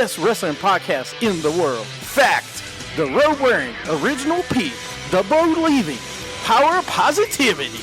best wrestling podcast in the world. Fact. The road-wearing Original P. The believing. Power of positivity.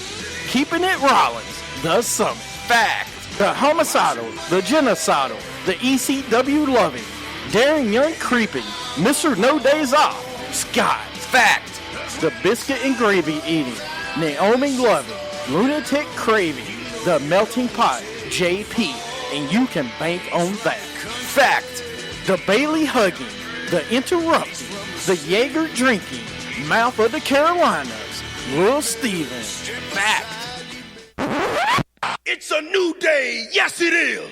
Keeping it Rollins. The Summit. Fact. The homicidal. The genocidal. The ECW loving. Daring Young creeping. Mr. No Days Off. Scott. Fact. The biscuit and gravy eating. Naomi loving. Lunatic craving. The melting pot. JP. And you can bank on that. Fact. The Bailey hugging. The interrupting. The Jaeger drinking. Mouth of the Carolinas. Lil Steven. Fact. It's a new day. Yes, it is.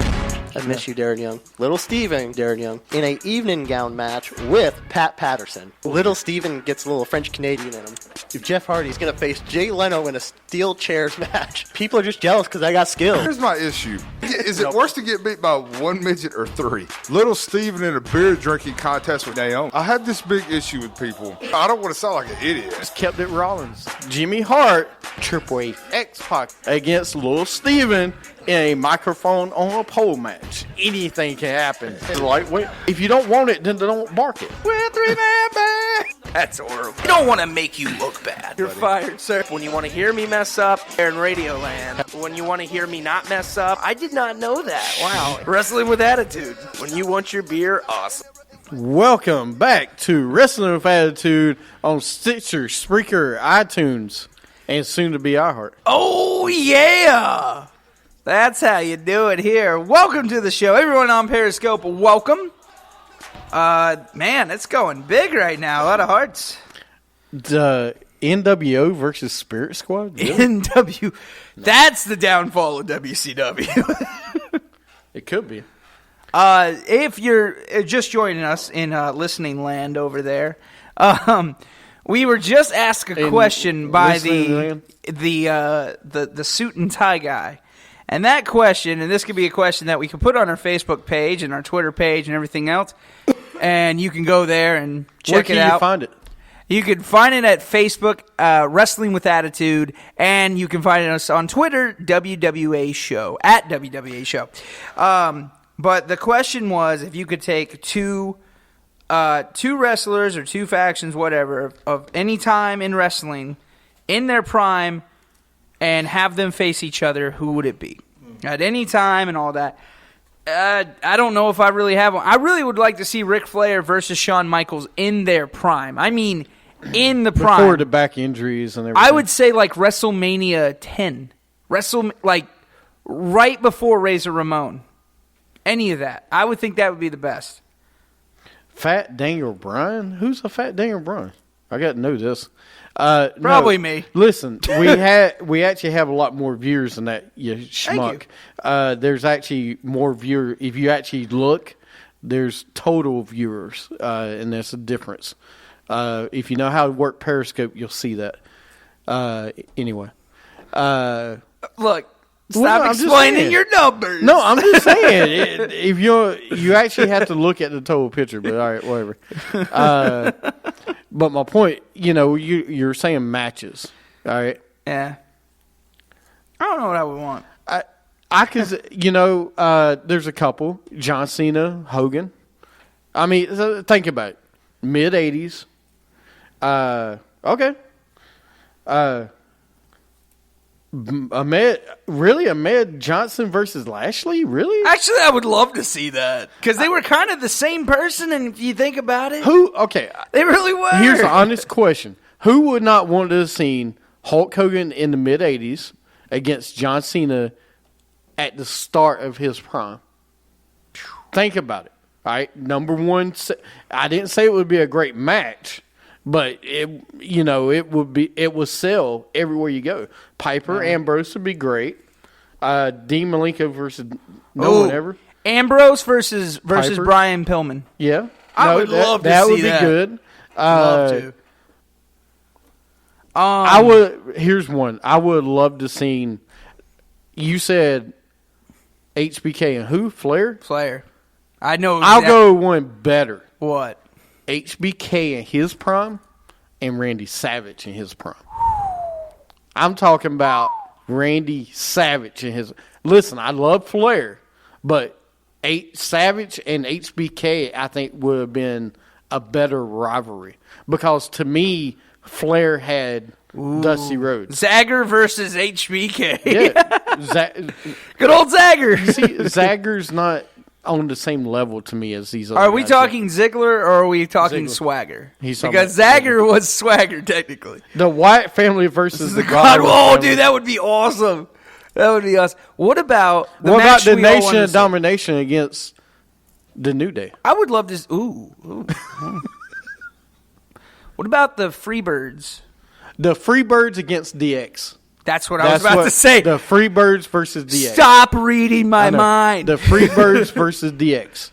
I miss you, Darren Young. Little Steven, Darren Young, in a evening gown match with Pat Patterson. Little Steven gets a little French-Canadian in him. If Jeff Hardy's going to face Jay Leno in a steel chairs match, people are just jealous because I got skills. Here's my issue. Is it worse to get beat by one midget or three? Little Steven in a beer drinking contest with Naomi. I have this big issue with people. I don't want to sound like an idiot. Just kept it Rollins. Jimmy Hart. Triple H. X-Pac against Lil Steven in a microphone on a pole match. Anything can happen. Lightweight. If you don't want it, then don't bark it. We're three-man band. That's horrible. I don't want to make you look bad. You're fired, sir. When you want to hear me mess up, they're in Radioland. When you want to hear me not mess up, I did not know that. Wow. Wrestling with Attitude. When you want your beer, awesome. Welcome back to Wrestling with Attitude on Stitcher, Spreaker, iTunes, and soon to be iHeart. Oh, yeah. That's how you do it here. Welcome to the show. Everyone on Periscope, welcome. Man, it's going big right now. A lot of hearts. The NWO versus Spirit Squad? Really? NW. That's the downfall of WCW. It could be. If you're just joining us in listening land over there, we were just asked a question by the suit and tie guy. And that question, and this could be a question that we could put on our Facebook page and our Twitter page and everything else, and you can go there and check it out. Where can you find it? You can find it at Facebook, Wrestling with Attitude, and you can find us on Twitter, WWA Show, at WWA Show. But the question was, if you could take two wrestlers or two factions, whatever, of any time in wrestling, in their prime, and have them face each other, who would it be? At any time and all that. I don't know if I really have one. I really would like to see Ric Flair versus Shawn Michaels in their prime. I mean, in the prime. Before the back injuries and everything. I would say like WrestleMania 10. Like right before Razor Ramon. Any of that. I would think that would be the best. Fat Daniel Bryan? Who's a Fat Daniel Bryan? I got to know this. Probably me. Listen, we actually have a lot more viewers than that, you schmuck. There's actually more viewers. If you actually look, there's total viewers, and there's a difference. If you know how to work Periscope, you'll see that. Anyway. Look. Stop explaining your numbers. No, I'm just saying. If you actually have to look at the total picture, but all right, whatever. But my point, you're saying matches, all right? Yeah. I don't know what I would want. I could, there's a couple. John Cena, Hogan. I mean, think about it. Mid-'80s. Okay. Ahmed Johnson versus Lashley? Really? Actually, I would love to see that. Because they were kind of the same person, and if you think about it. Okay. They really were. Here's an honest question. Who would not want to have seen Hulk Hogan in the mid-'80s against John Cena at the start of his prime? Think about it. All right? Number one, I didn't say it would be a great match. But it would sell everywhere you go. Piper, Ambrose would be great. Dean Malenko versus no one ever. Ambrose versus Brian Pillman. Yeah, I would love to see that. That would be good. Love to. I would. Here's one. I would love to see. You said HBK and who? Flair. Flair. I know. I'll go one better. What? HBK in his prime and Randy Savage in his prime. I'm talking about Randy Savage in his. Listen, I love Flair, but Savage and HBK, I think, would have been a better rivalry. Because to me, Flair had Dusty Rhodes. Zagger versus HBK. Yeah. Good old Zagger. See, Zagger's not on the same level to me as these other Are we guys. talking Ziggler or are we talking Ziggler. Swagger? He's talking Because about Zagger was Swagger, technically. The Wyatt family versus the God, Godwin oh, family. dude, that would be awesome. That would be awesome. What about the What match about the we all Nation wanted to of see? Domination against the New Day? I would love to. Ooh. What about the Freebirds? The Freebirds against DX. That's what I was about to say. The Freebirds versus DX. Stop reading my I know. mind. The Freebirds versus DX.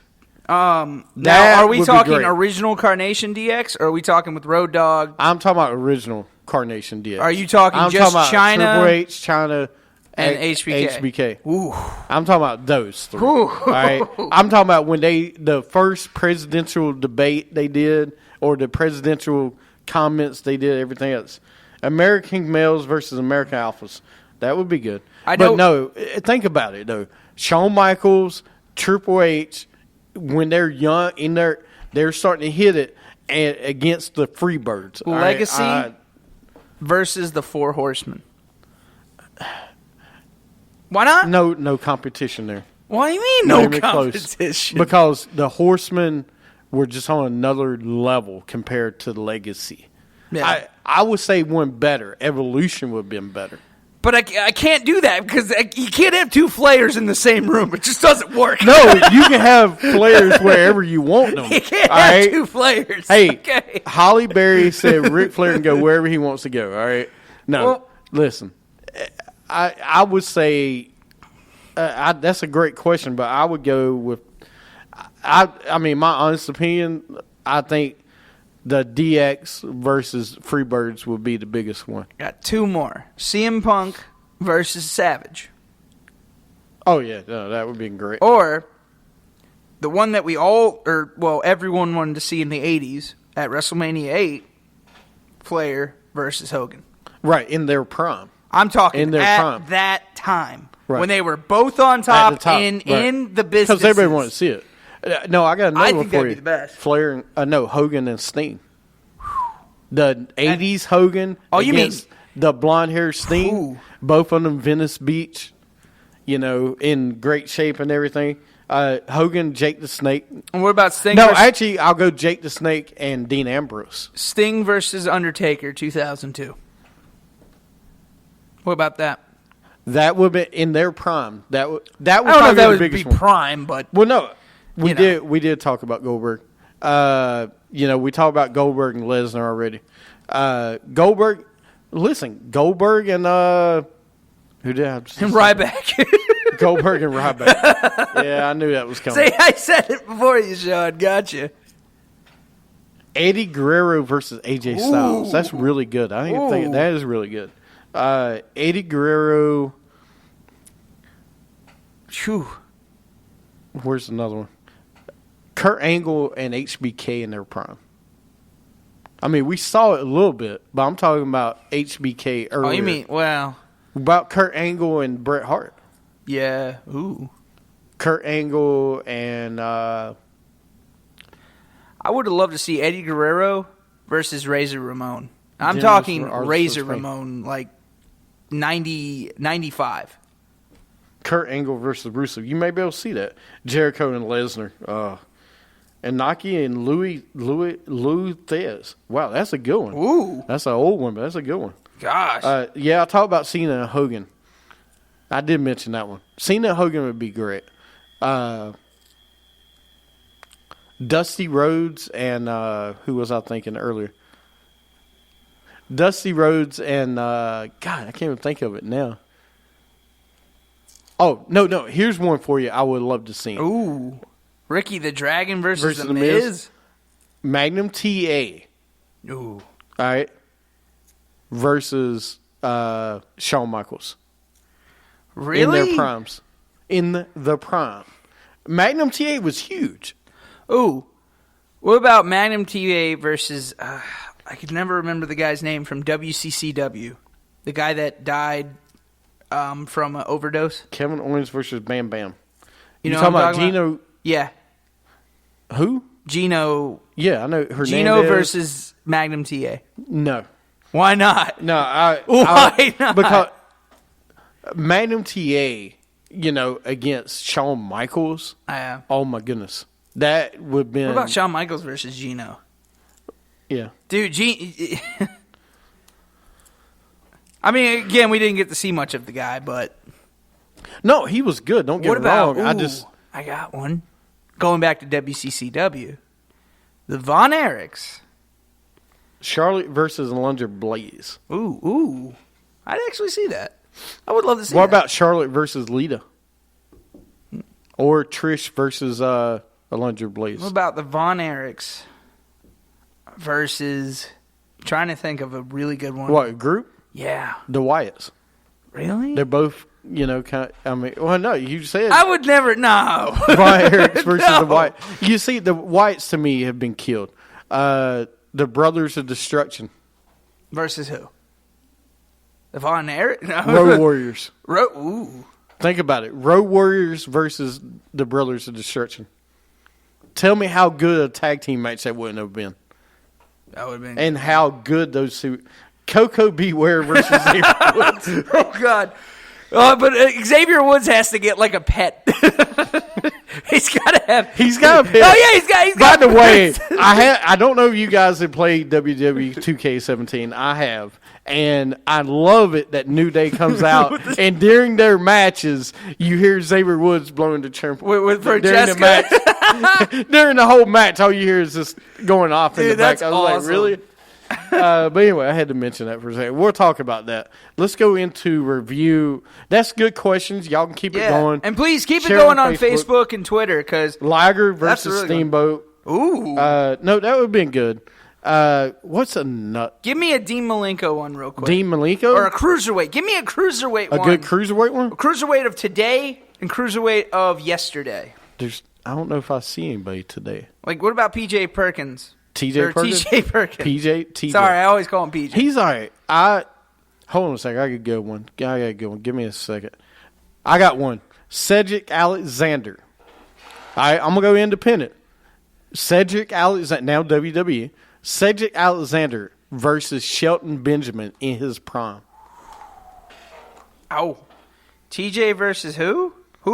Now, That are we would be talking great. original Carnation DX, or are we talking with Road Dogg? I'm talking about original Carnation DX. Are you talking I'm just talking about China Triple H, China, and HBK? HBK. Ooh. I'm talking about those three. All right. I'm talking about when the first presidential debate they did, or the presidential comments they did, everything else. American males versus American alphas. That would be good. But no, think about it though. Shawn Michaels, Triple H, when they're young and they're starting to hit it and against the Freebirds. All right? Legacy versus the Four Horsemen. Why not? No competition there. What do you mean Not no even close. competition? Because the Horsemen were just on another level compared to Legacy. Yeah. I would say one better. Evolution would have been better. But I can't do that because you can't have two Flayers in the same room. It just doesn't work. No, you can have players wherever you want them. You can't all have right? two Flayers. Hey, Okay. Holly Berry said Ric Flair can go wherever he wants to go. All right. No, Well- listen. I would say that's a great question, but I would go with. I mean, my honest opinion, I think the DX versus Freebirds would be the biggest one. Got two more. CM Punk versus Savage. Oh yeah, no, that would be great. Or the one that everyone wanted to see in the 80s at WrestleMania 8, Flair versus Hogan. Right, in their prime. I'm talking In their at prime. that time. Right. When they were both on At top, the top, in right. the business. Because everybody wanted to see it. No, I got another I one think for that'd you. be the best. Flair, Hogan and Sting. The 80s Hogan Oh, you mean- against the blonde-haired Sting. Ooh. Both of them Venice Beach, in great shape and everything. Hogan, Jake the Snake. And what about Sting? No, versus, actually, I'll go Jake the Snake and Dean Ambrose. Sting versus Undertaker 2002. What about that? That would be in their prime. That would I don't know probably if that be would the be biggest one. prime, but Well, no, we You know. we did talk about Goldberg. We talked about Goldberg and Lesnar already. Goldberg and who did I just and Ryback. Goldberg and Ryback. Yeah, I knew that was coming. See, I said it before you, Sean. Gotcha. Eddie Guerrero versus AJ Styles. That's really good. I didn't think that is really good. Eddie Guerrero. Phew. Where's another one? Kurt Angle and HBK in their prime. I mean, we saw it a little bit, but I'm talking about HBK earlier. Oh, you mean, well, About Kurt Angle and Bret Hart. yeah. Ooh. Kurt Angle and I would have loved to see Eddie Guerrero versus Razor Ramon. I'm Dennis talking Arthur Razor Spain. Ramon, like 95. Kurt Angle versus Rusev. You may be able to see that. Jericho and Lesnar. And Naki and Louis Thez. Wow, that's a good one. Ooh. That's an old one, but that's a good one. Gosh. Yeah, I talked about Cena and Hogan. I did mention that one. Cena and Hogan would be great. Dusty Rhodes and who was I thinking earlier? Dusty Rhodes and God, I can't even think of it now. Oh, no. Here's one for you I would love to see. Ooh. Ricky the Dragon versus Versus The The Miz? Miz? Magnum TA. Ooh. All right. Versus Shawn Michaels. Really? In their primes. In the prime. Magnum TA was huge. Ooh. What about Magnum TA versus, I could never remember the guy's name from WCCW. The guy that died from an overdose. Kevin Owens versus Bam Bam. You know talking what I'm about talking Gino? Yeah. Who? Gino. Yeah, I know Hernandez. Gino versus Magnum TA. No. Why not? No, Why not? Because Magnum TA, against Shawn Michaels. Oh my goodness, that would have been. What about Shawn Michaels versus Gino? Yeah, dude. I mean, again, we didn't get to see much of the guy, but no, he was good. Don't get me wrong. I got one. Going back to WCCW, the Von Erichs. Charlotte versus Alundra Blaze. Ooh. I'd actually see that. I would love to see What that. about Charlotte versus Lita? Or Trish versus Alundra Blaze? What about the Von Erichs versus... trying to think of a really good one. What, group? Yeah. The Wyatts. Really? They're both, no, you said... I would never... No. Von Erichs versus the Wyatts. You see, the Wyatts to me have been killed. The Brothers of Destruction. Versus who? The Von Erich? No. Road Warriors. Ooh. Think about it. Road Warriors versus the Brothers of Destruction. Tell me how good a tag team match that wouldn't have been. That would have been. And how good those two... Coco Beware versus Xavier Woods. Oh, God. But Xavier Woods has to get like a pet. He's got to have. He's got a pet. Oh yeah, he's got. By the way, I don't know if you guys have played WWE 2K17. I have, and I love it that New Day comes out and during their matches you hear Xavier Woods blowing the trumpet for during Jessica. the match. During the whole match, all you hear is just going off in the back. That's I was awesome. like, really? But anyway, I had to mention that for a second. We'll talk about that. Let's go into review. That's good questions. Y'all can keep it going. And please keep Share it going on Facebook and Twitter because Liger versus really Steamboat. Ooh. No, that would have been good. What's a nut? Give me a Dean Malenko one real quick. Dean Malenko? Or a cruiserweight. Give me a cruiserweight one. A good cruiserweight one? A cruiserweight of today and cruiserweight of yesterday. I don't know if I see anybody today. Like, what about PJ Perkins? TJ Perkins? TJ Perkins. TJ. Sorry, I always call him PJ. He's all right. Hold on a second. I got a good one. Give me a second. I got one. Cedric Alexander. I'm going to go independent. Cedric Alexander, now WWE. Cedric Alexander versus Shelton Benjamin in his prime. Oh. TJ versus who?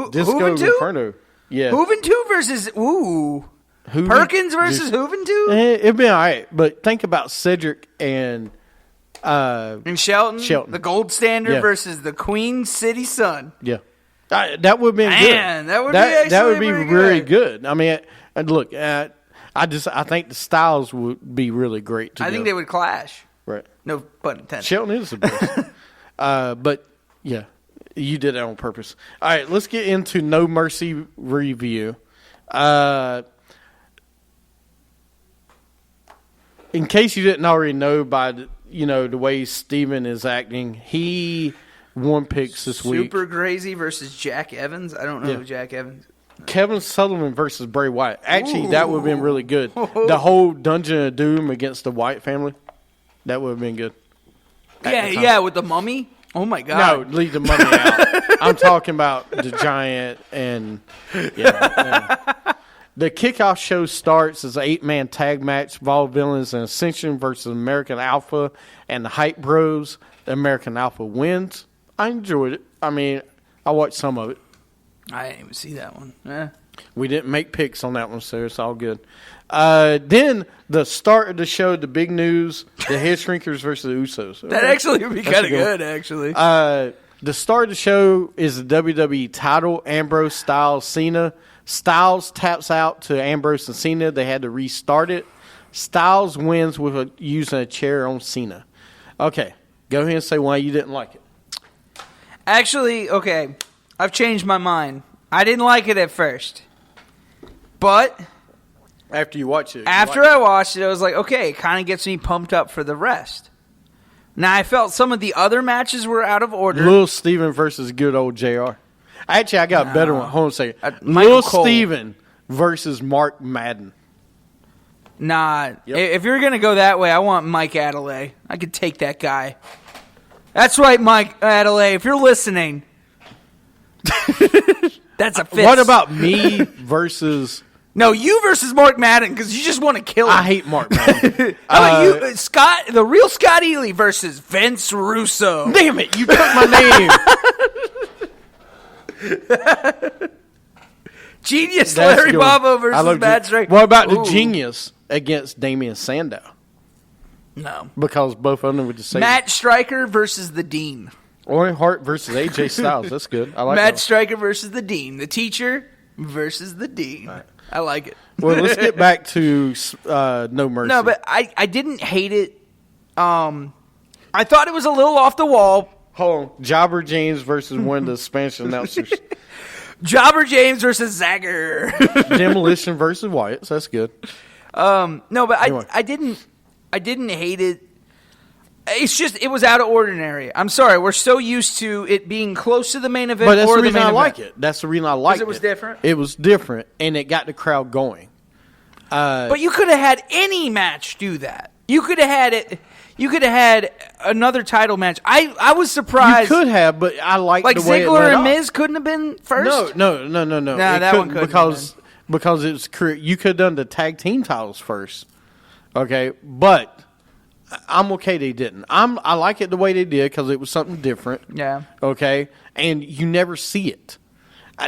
Disco Inferno. Yeah. Juventud versus Perkins versus Juventud? It'd be all right, but think about Cedric and Shelton. The gold standard versus the Queen City Sun. Yeah. That would have been good. Man, that would be really good. I mean, look, I think the styles would be really great together. I think they would clash. Right. No pun intended. Shelton is the best. But, yeah, you did that on purpose. All right, let's get into No Mercy review. In case you didn't already know by the way Steven is acting, he won picks this week. Super Crazy versus Jack Evans. I don't know who Jack Evans is. Kevin Sullivan versus Bray Wyatt. Actually, that would have been really good. The whole Dungeon of Doom against the Wyatt family. That would have been good. Yeah, with the mummy. Oh my God! No, leave the money out. I'm talking about the Giant and The kickoff show starts as an 8-man tag match. Vaudevillains and Ascension versus American Alpha and the Hype Bros. The American Alpha wins. I enjoyed it. I mean, I watched some of it. I didn't even see that one. We didn't make picks on that one, so it's all good. Then the start of the show, the big news, the Head Shrinkers versus the Usos. That actually would be kind of good, actually. The start of the show is the WWE title, Ambrose, Styles, Cena. Styles taps out to Ambrose and Cena. They had to restart it. Styles wins with using a chair on Cena. Okay, go ahead and say why you didn't like it. Actually, okay, I've changed my mind. I didn't like it at first. But after you watch it. I watched it, I was like, okay, it kind of gets me pumped up for the rest. Now, I felt some of the other matches were out of order. Lil Steven versus good old JR. Actually, I got a better one. Hold on a second. Michael Lil Cole. Steven versus Mark Madden. Nah, if you're going to go that way, I want Mike Adelaide. I could take that guy. That's right, Mike Adelaide. If you're listening. That's a fist. What about me versus? No, you versus Mark Madden because you just want to kill him. I hate Mark Madden. How about you, Scott, the real Scott Ely versus Vince Russo? Damn it! You took my name. Genius That's Larry good. Bobo versus Matt Striker. What about the Genius against Damian Sandow? No. Because both of them would just say Matt Striker versus the Dean. Owen Hart versus AJ Styles. That's good. I like Matt that. Striker versus the Dean. The teacher versus the Dean. Right. I like it. Well, let's get back to No Mercy. No, but I didn't hate it. I thought it was a little off the wall. Hold on. Jobber James versus one of the Spanish announcers. Jobber James versus Zagger. Demolition versus Wyatt. So that's good. No, but Anyway. I didn't hate it. It's just it was out of ordinary. I'm sorry, we're so used to it being close to the main event. But that's or the reason main I event. like it. That's the reason I like it. It was different. It was different, and it got the crowd going. But you could have had any match do that. You could have had it. You could have had another title match. I was surprised. You could have, but I like like the way it Ziggler led and off. Miz couldn't have been first. No. Nah, It that one couldn't because it was you could have done the tag team titles first. Okay, but I'm okay they didn't. I like it the way they did because it was something different. Yeah. Okay, and you never see it.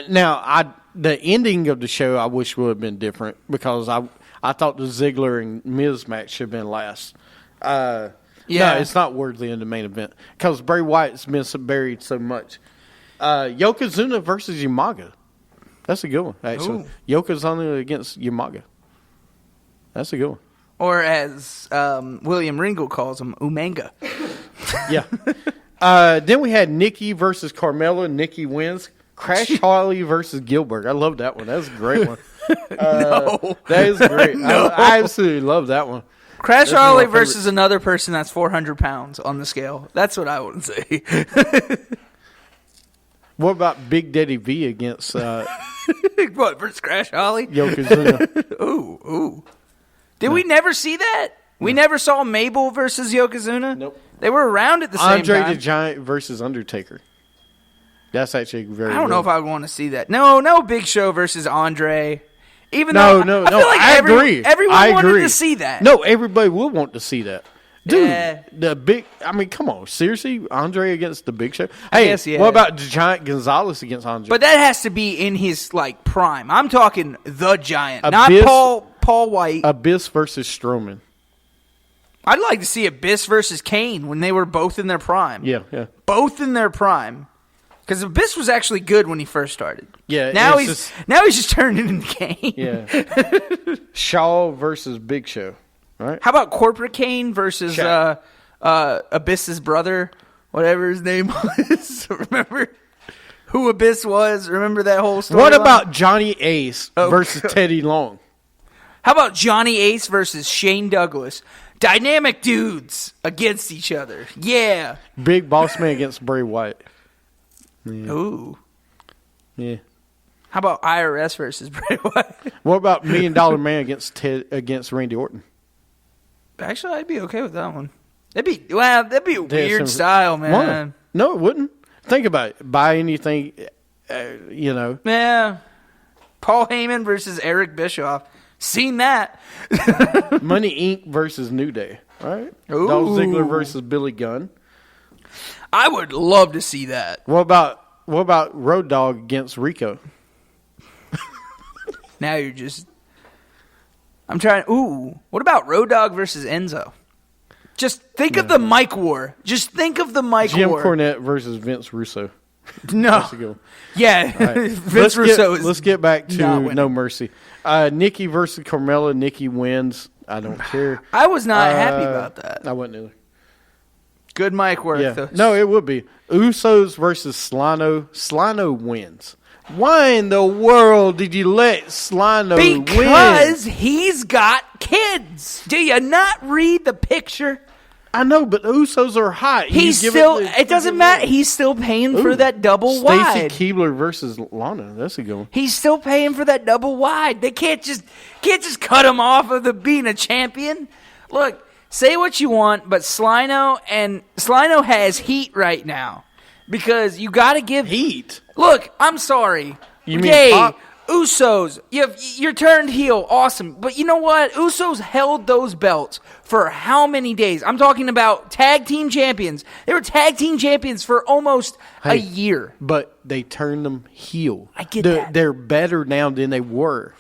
Now, the ending of the show I wish would have been different because I thought the Ziggler and Miz match should have been last. No, it's not worthy in the main event because Bray Wyatt's been buried so much. Yokozuna versus Umaga. That's a good one, actually. Yokozuna against Umaga. That's a good one. Or as William Ringo calls him, Umanga. Yeah. Then we had Nikki versus Carmella. Nikki wins. Crash Harley versus Gilbert. I love that one. That's a great one. No. That is great. No. I absolutely love that one. Crash That's one Harley of my versus another person that's 400 pounds on the scale. That's what I would say. What about Big Daddy V against What, versus Crash Harley? Yokozuna? Ooh. Did we never see that? We never saw Mabel versus Yokozuna? Nope. They were around at the same Andre time. the Giant versus Undertaker. That's actually very I don't know good. if I would want to see that. No Big Show versus Andre. Even No, though no, I feel like I agree. Everyone I wanted agree. to see that. No, everybody will want to see that. Dude, Yeah. I mean, come on. Seriously? Andre against the Big Show? Hey, guess, yeah. what about the Giant Gonzalez against Andre? But that has to be in his prime. I'm talking the Giant, Abyss- not Paul White. Abyss versus Strowman. I'd like to see Abyss versus Kane when they were both in their prime. Yeah. Both in their prime. Because Abyss was actually good when he first started. Yeah, Now it's he's just turning into Kane. Yeah. Shaw versus Big Show. Right? How about Corporate Kane versus Abyss's brother, whatever his name was? Remember who Abyss was? Remember that whole story? What about Johnny Ace versus Teddy Long? How about Johnny Ace versus Shane Douglas? Dynamic dudes against each other. Yeah. Big Boss Man against Bray Wyatt. Yeah. Ooh. Yeah. How about IRS versus Bray Wyatt? What about $1 Million Man against Randy Orton? Actually, I'd be okay with that one. That'd be a weird style, man. Why? No, it wouldn't. Think about it. Buy anything, Yeah. Paul Heyman versus Eric Bischoff. Seen that. Money Inc. versus New Day. All right. Ooh. Dolph Ziggler versus Billy Gunn. I would love to see that. What about Road Dogg against Rico? Now you're just... I'm trying... Ooh. What about Road Dogg versus Enzo? Just think of the mic war. Just think of the mic Jim war. Cornette versus Vince Russo. No. That's a good one. Yeah. Right. Vince Russo is... Let's get back not to winning. No Mercy. Nikki versus Carmella. Nikki wins. I don't care. I was not happy about that. I wasn't either. Good mic work, Yeah. though. No, it would be. Usos versus Slano. Slano wins. Why in the world did you let Slano win? Because he's got kids. Do you not read the picture? I know, but the Usos are hot. He's You give still... the- It doesn't matter. He's still paying for Ooh. that double Stacey wide. Keebler versus Lana. That's a good one. He's still paying for that double wide. They can't just cut him off of the being a champion. Look, say what you want, but Slino has heat right now because you got to give Heat. Look, I'm sorry. You mean Yay, Pop? Usos, you're turned heel, awesome. But you know what? Usos held those belts for how many days? I'm talking about tag team champions. They were tag team champions for almost a year. But they turned them heel. I get that. They're better now than they were.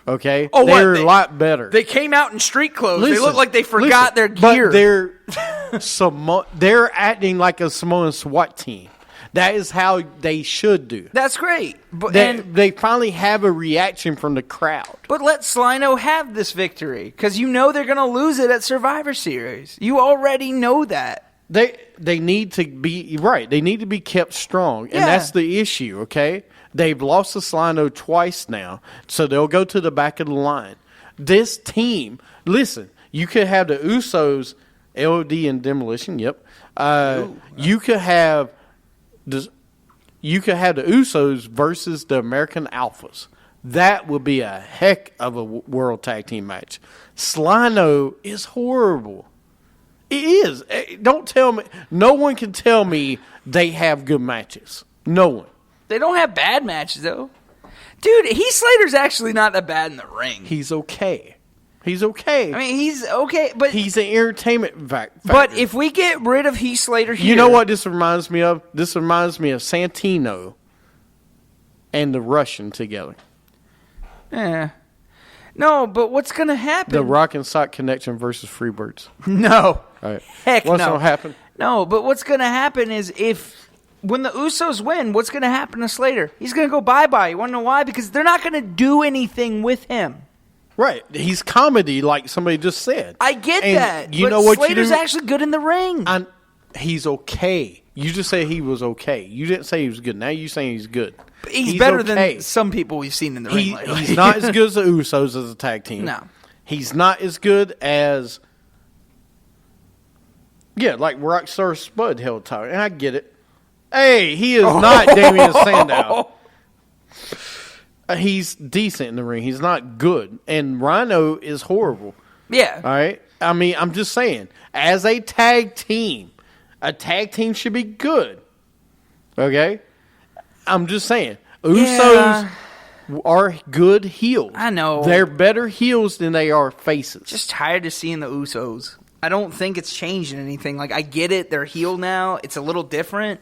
Okay? Oh, what? They're a lot better. They came out in street clothes. They Listen, look like they forgot their gear. But they're acting like a Samoan SWAT team. That is how they should do. That's great. But They finally have a reaction from the crowd. But let Slino have this victory, because you know they're going to lose it at Survivor Series. You already know that. They need to be right. They need to be kept strong, and that's the issue. Okay, they've lost to Slino twice now, so they'll go to the back of the line. This team, listen, you could have the Usos, LOD and Demolition. Yep, you could have the Usos versus the American Alphas. That would be a heck of a world tag team match. Slino is horrible. It is. Don't tell me. No one can tell me they have good matches. No one. They don't have bad matches, though. Dude, Heath Slater's actually not that bad in the ring. He's okay. He's okay. I mean, he's okay, but he's an entertainment factor. But if we get rid of Heath Slater here... You know what this reminds me of? This reminds me of Santino and the Russian together. Yeah. No, but what's going to happen? The Rock and Sock Connection versus Freebirds. No. All right. Heck what's no. going to happen? No, but what's going to happen is when the Usos win, what's going to happen to Slater? He's going to go bye-bye. You want to know why? Because they're not going to do anything with him. Right. He's comedy, like somebody just said. I get that. You but know what Slater's you do? actually good in the ring. He's okay. You just say he was okay. You didn't say he was good. Now you're saying he's good. He's better than some people we've seen in the ring lately. He's not as good as the Usos as a tag team. No. He's not as good as... Yeah, like Rockstar Spud held title. And I get it. Hey, he is not Damian Sandow. He's decent in the ring. He's not good. And Rhino is horrible. Yeah. All right? I mean, I'm just saying, as a tag team should be good. Okay? I'm just saying. Usos are good heels. I know. They're better heels than they are faces. Just tired of seeing the Usos. I don't think it's changing anything. Like, I get it. They're heel now. It's a little different.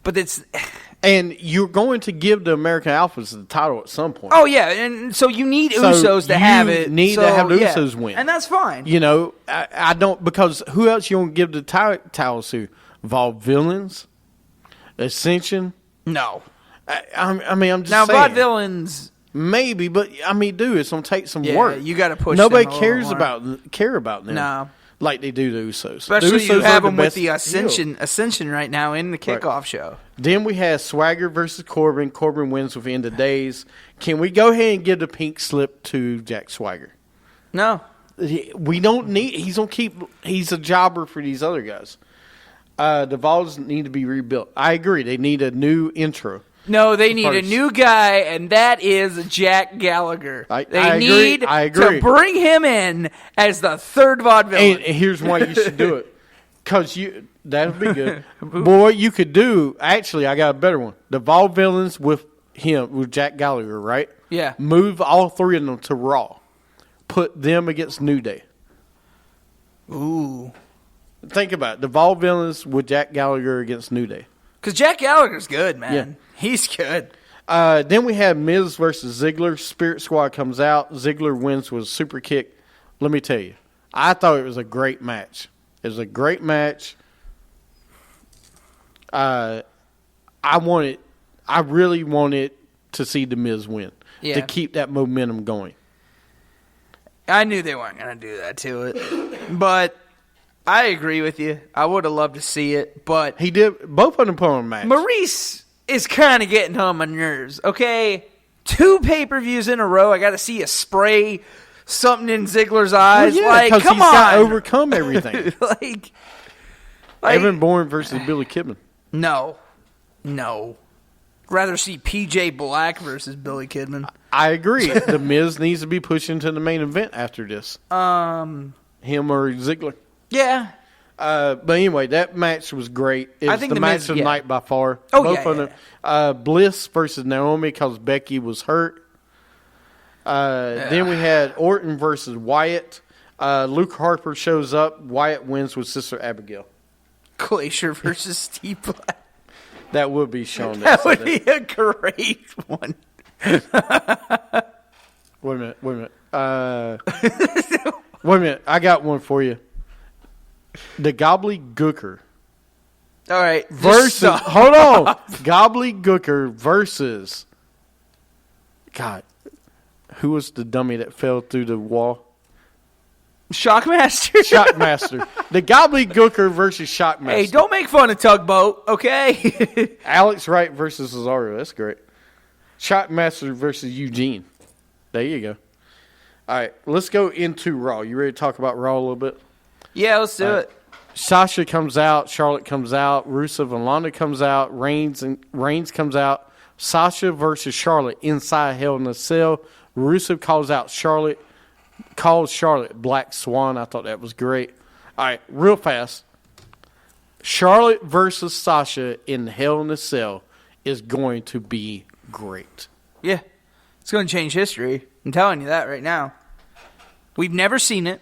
But it's... And you're going to give the American Alphas the title at some point. Oh, yeah. And so you need Usos to have it. You need to have the Usos win. And that's fine. You know, I don't... Because who else you going to give the titles to? Vaudevillains? Ascension? No. I mean, I'm just now, saying. Vaudevillains... Maybe, but, I mean, dude, it's going to take some Yeah, work. you got to push Nobody them a cares little more. care about them. No. Like they do the Usos. Especially the Usos you have are them with best the Ascension right now in the kickoff show. Then we have Swagger versus Corbin. Corbin wins with End of Days. Can we go ahead and give the pink slip to Jack Swagger? No. We don't need... He's a jobber for these other guys. The Vols need to be rebuilt. I agree. They need a new intro. No, they need a new guy, and that is Jack Gallagher. They need to bring him in as the third vaudevillain. And here's why you should do it. Because that would be good. Boy, you could do... Actually, I got a better one. The vaudevillains with Jack Gallagher, right? Yeah. Move all three of them to Raw. Put them against New Day. Ooh. Think about it. The vaudevillains with Jack Gallagher against New Day. Because Jack Gallagher's good, man. Yeah. He's good. Then we have Miz versus Ziggler. Spirit Squad comes out. Ziggler wins with a super kick. Let me tell you, I thought it was a great match. It was a great match. I really wanted to see the Miz win to keep that momentum going. I knew they weren't going to do that to it, but I agree with you. I would have loved to see it, but he did. Both of them put on a match. Maurice is kind of getting on my nerves. Okay, 2 pay-per-views in a row. I got to see you spray something in Ziggler's eyes. Well, like, come he's on, got to overcome everything. like Evan Bourne versus Billy Kidman. No. Rather see PJ Black versus Billy Kidman. I agree. The Miz needs to be pushed into the main event after this. Him or Ziggler. Yeah. But anyway, that match was great. It was the match of the night by far. Oh, Both of them. Bliss versus Naomi because Becky was hurt. Then we had Orton versus Wyatt. Luke Harper shows up. Wyatt wins with Sister Abigail. Glacier versus Steve Black. That would be shown. That would be a great one. Wait a minute. Wait a minute. I got one for you. The Gobbledygooker. All right. Versus. Hold on. Gobbledygooker versus. God. Who was the dummy that fell through the wall? Shockmaster. Shockmaster. The Gobbledygooker versus Shockmaster. Hey, don't make fun of Tugboat, okay? Alex Wright versus Cesaro. That's great. Shockmaster versus Eugene. There you go. All right, let's go into Raw. You ready to talk about Raw a little bit? Yeah, let's do it. Sasha comes out. Charlotte comes out. Rusev and Lana comes out. Reigns comes out. Sasha versus Charlotte inside Hell in a Cell. Rusev calls Charlotte Black Swan. I thought that was great. All right, real fast. Charlotte versus Sasha in Hell in a Cell is going to be great. Yeah, it's going to change history. I'm telling you that right now. We've never seen it.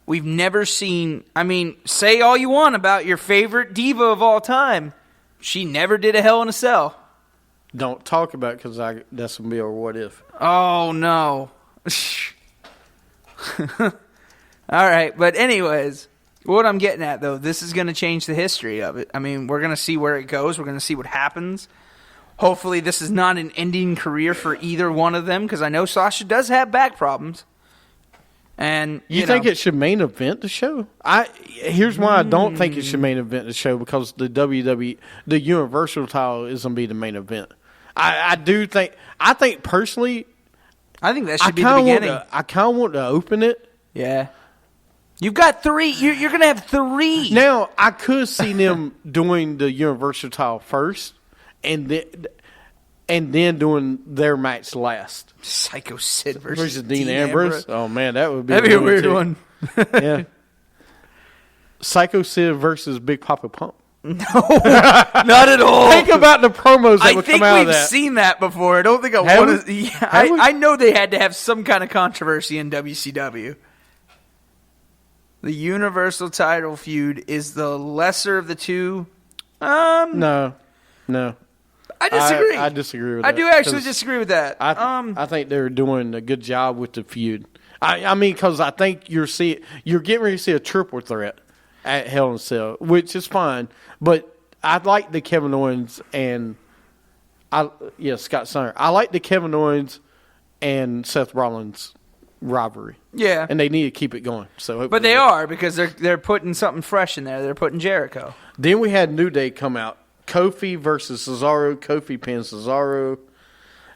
We've never seen, say all you want about your favorite diva of all time. She never did a Hell in a Cell. Don't talk about it because that's going to be our what if. Oh, no. All right, but anyways, what I'm getting at, though, this is going to change the history of it. We're going to see where it goes. We're going to see what happens. Hopefully this is not an ending career for either one of them, because I know Sasha does have back problems. And you think it should main event the show? Here's why I don't think it should main event the show, because the the Universal title is going to be the main event. I think personally, I think that should be the beginning. I kind of want to open it. Yeah. You've got 3. You're going to have 3. Now, I could see them doing the Universal title first, and then doing their match last. Psycho Sid versus Dean Ambrose. Oh man, that'd be a weird one. Yeah. Psycho Sid versus Big Papa Pump. No, not at all. Think about the promos that would come out of that. I think we've seen that before. I don't think I want to. Yeah, I know they had to have some kind of controversy in WCW. The Universal title feud is the lesser of the two. No. I disagree. I disagree with that. I do actually disagree with that. I think they're doing a good job with the feud. Because I think you're getting ready to see a triple threat at Hell in a Cell, which is fine. But I like the Kevin Owens and Scott Steiner. I like the Kevin Owens and Seth Rollins rivalry. Yeah, and they need to keep it going. But they are, because they're putting something fresh in there. They're putting Jericho. Then we had New Day come out. Kofi versus Cesaro. Kofi pins Cesaro.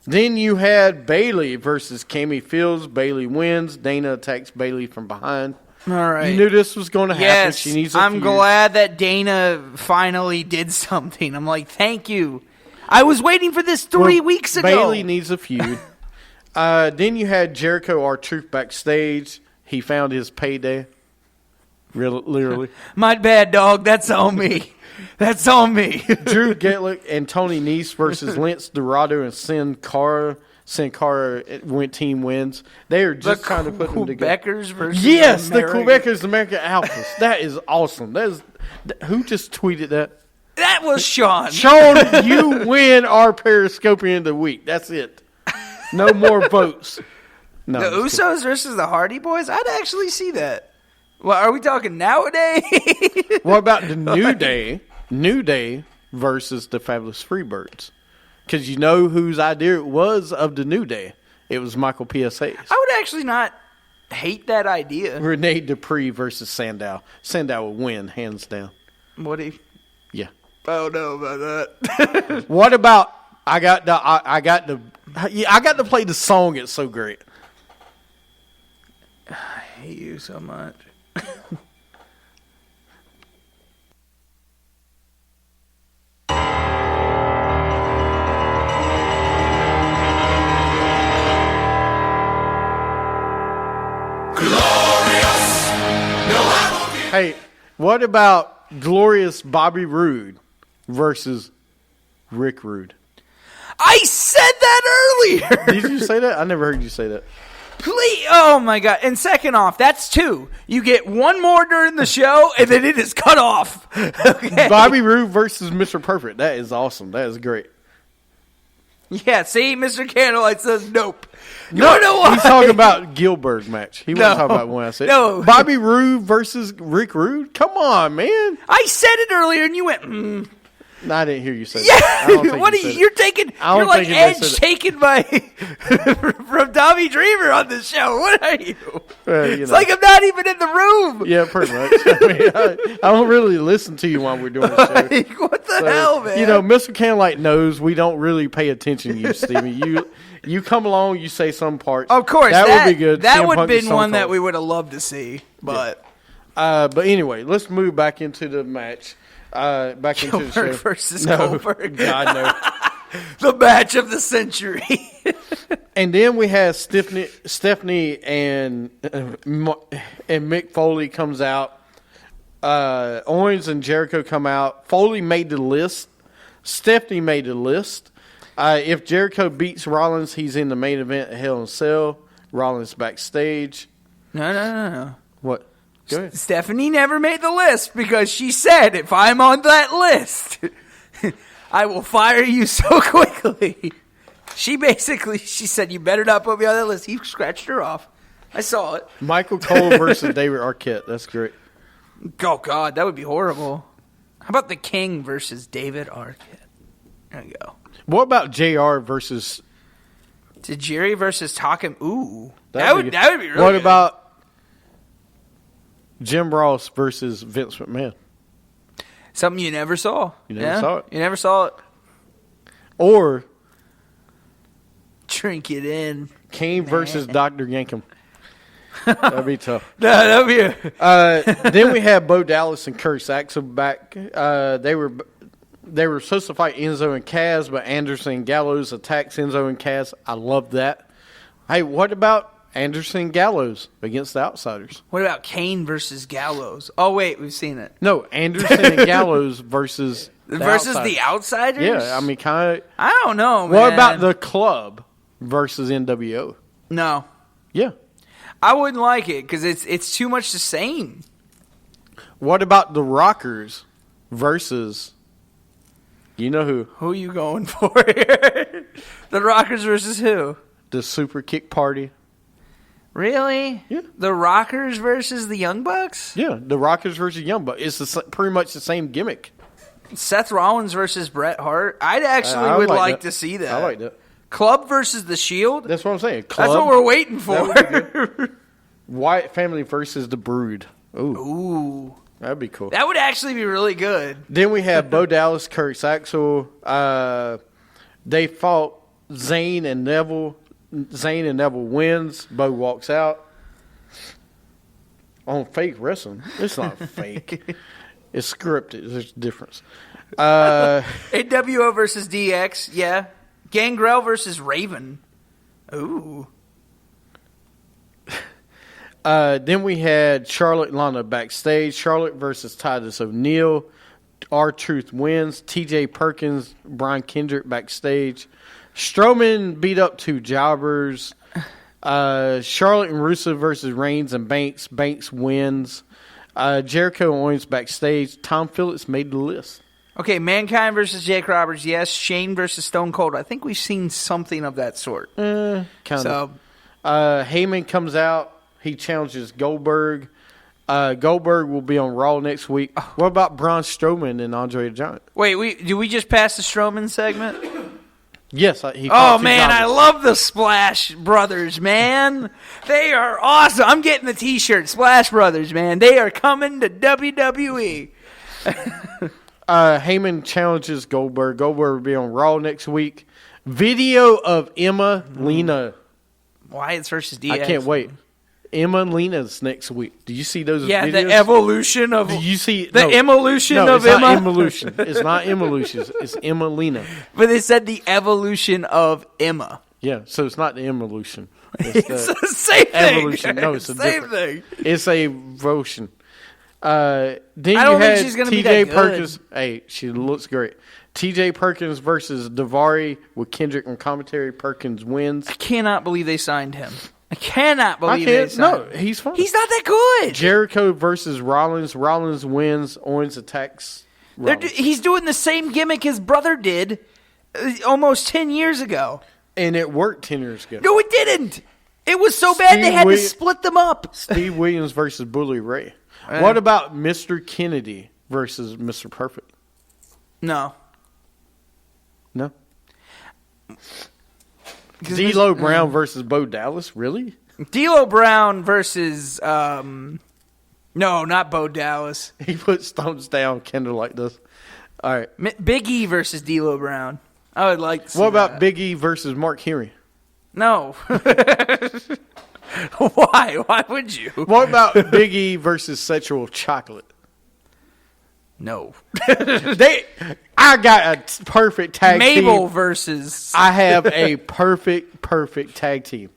Then you had Bayley versus Cammy Fields. Bayley wins. Dana attacks Bayley from behind. All right. You knew this was going to happen. Yes, She needs I'm glad that Dana finally did something. I'm like, thank you. I was waiting for this 3 weeks ago. Bayley needs a feud. Then you had Jericho R-Truth backstage. He found his payday. Literally. My bad, dog. That's on me. That's on me. Drew Gulak and Tony Nese versus Lince Dorado and Sin Cara. Sin Cara team wins. They are just trying to put them together. Quebecers versus the Quebecers, American Alphas. That is awesome. Who just tweeted that? That was Sean. Sean, you win our Periscopian of the week. That's it. No more votes. No, the Usos versus the Hardy Boys? I'd actually see that. Well, are we talking nowadays? What about the New Day? New Day versus the Fabulous Freebirds. Because you know whose idea it was of the New Day. It was Michael P.S.A.'s. I would actually not hate that idea. Rene Dupree versus Sandow. Sandow will win, hands down. What if? Yeah. I don't know about that. What about? I got to play the song. It's so great. I hate you so much. Hey, What about glorious Bobby Roode versus Rick Rude? I said that earlier. Did you say that? I never heard you say that. Please. Oh, my God. And second off, that's 2. You get one more during the show, and then it is cut off. Okay. Bobby Roode versus Mr. Perfect. That is awesome. That is great. Yeah, see, Mr. Candlelight says nope. You want to know why? He's talking about Gilbert match. He wasn't talking about when I said no. Bobby Roode versus Rick Rude. Come on, man. I said it earlier, and you went, No, I didn't hear you say that. Yeah, what are you? You're taking. You're like Edge taken by from Tommy Dreamer on this show. What are you? It's like I'm not even in the room. Yeah, pretty much. I don't really listen to you while we're doing the show. Like, what the hell, man? Mr. Candlelight knows we don't really pay attention to you, Stevie. You come along, you say some parts. Of course, that would be good. That would have been one that we would have loved to see, but. Yeah. But anyway, let's move back into the match. Back into the show. Versus Goldberg. God, no. The match of the century. And then we have Stephanie and Mick Foley comes out. Owens and Jericho come out. Foley made the list. Stephanie made the list. If Jericho beats Rollins, he's in the main event at Hell in a Cell. Rollins backstage. No. What? Go ahead. Stephanie never made the list because she said, if I'm on that list, I will fire you so quickly. She said, you better not put me on that list. He scratched her off. I saw it. Michael Cole versus David Arquette. That's great. Oh, God, that would be horrible. How about the King versus David Arquette? There you go. What about JR versus... Tajiri versus Takum? Ooh. That would be really good. What about Jim Ross versus Vince McMahon? Something you never saw. You never saw it. You never saw it. Or... Drink it in. Kane versus Dr. Yankem. That'd be tough. No, that'd be then we have Bo Dallas and Kurt Saxon back. They were supposed to fight Enzo and Kaz, but Anderson and Gallows attacks Enzo and Kaz. I love that. Hey, what about Anderson and Gallows against the Outsiders? What about Kane versus Gallows? Oh, wait, we've seen it. No, Anderson and Gallows versus the Outsiders? Yeah, I mean, kind of. I don't know, man. What about the Club versus NWO? No. Yeah. I wouldn't like it because it's too much the same. What about the Rockers versus... You know who? Who are you going for here? The Rockers versus who? The Super Kick Party. Really? Yeah. The Rockers versus the Young Bucks? Yeah, the Rockers versus Young Bucks. It's pretty much the same gimmick. Seth Rollins versus Bret Hart. I'd actually would like to see that. I like that. Club versus the Shield? That's what I'm saying. Club, that's what we're waiting for. Wyatt family versus the Brood. Ooh. That'd be cool. That would actually be really good. Then we have Bo Dallas, Kurt Saxon. They fought Zayn and Neville. Zayn and Neville wins. Bo walks out. On fake wrestling. It's not fake. It's scripted. There's a difference. AWO versus DX. Yeah. Gangrel versus Raven. Ooh. Then we had Charlotte and Lana backstage. Charlotte versus Titus O'Neil. R-Truth wins. TJ Perkins, Brian Kendrick backstage. Strowman beat up 2 jobbers. Charlotte and Rusev versus Reigns and Banks. Banks wins. Jericho and Owens backstage. Tom Phillips made the list. Okay, Mankind versus Jake Roberts, yes. Shane versus Stone Cold. I think we've seen something of that sort. Kind of. Heyman comes out. He challenges Goldberg. Goldberg will be on Raw next week. What about Braun Strowman and Andre the Giant? Wait, did we just pass the Strowman segment? Yes. Oh, man, I love the Splash Brothers, man. They are awesome. I'm getting the T-shirt. Splash Brothers, man. They are coming to WWE. Heyman challenges Goldberg. Goldberg will be on Raw next week. Video of Emma Lena. Wyatt versus DX. I can't wait. Emma and Lena's next week. Do you see those videos? Yeah, the evolution of... Do you see... The evolution of it's Emma? Not evolution. It's not evolution. It's Emma Lena. But they said the evolution of Emma. Yeah, so it's not the evolution. It's the same thing. Evolution. No, it's a same different thing. It's a evolution. Then I don't you think had she's gonna be T.J. that good. Perkins. Hey, she looks great. T.J. Perkins versus Daivari with Kendrick on commentary. Perkins wins. I cannot believe they signed him. I cannot believe they signed No, him. he's fine. He's not that good. Jericho versus Rollins. Rollins wins. Owens attacks Rollins. He's doing the same gimmick his brother did almost 10 years ago. And it worked 10 years ago. No, it didn't. It was so bad they had to split them up. Steve Williams versus Bully Ray. What about Mr. Kennedy versus Mr. Perfect? No. No. D'Lo Brown versus Bo Dallas? Really? D'Lo Brown versus no, not Bo Dallas. He puts thumbs down, Kendall like this. All right. Big E versus D'Lo Brown. I would like to see What about that. Big E versus Mark Henry? No. Why? Why would you? What about Big E versus Sexual Chocolate? No. I got a perfect tag team. Mabel versus I have a perfect tag team.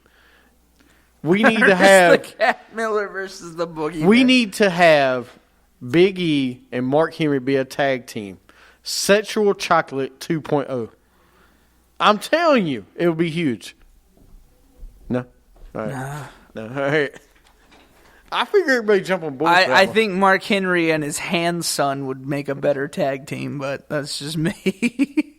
We need to have the Cat Miller versus the Boogie. We need to have Big E and Mark Henry be a tag team. Sexual Chocolate 2.0. I'm telling you, it will be huge. No? All right. Nah. No. All right. I figure everybody jump on board. I think Mark Henry and his handson would make a better tag team, but that's just me.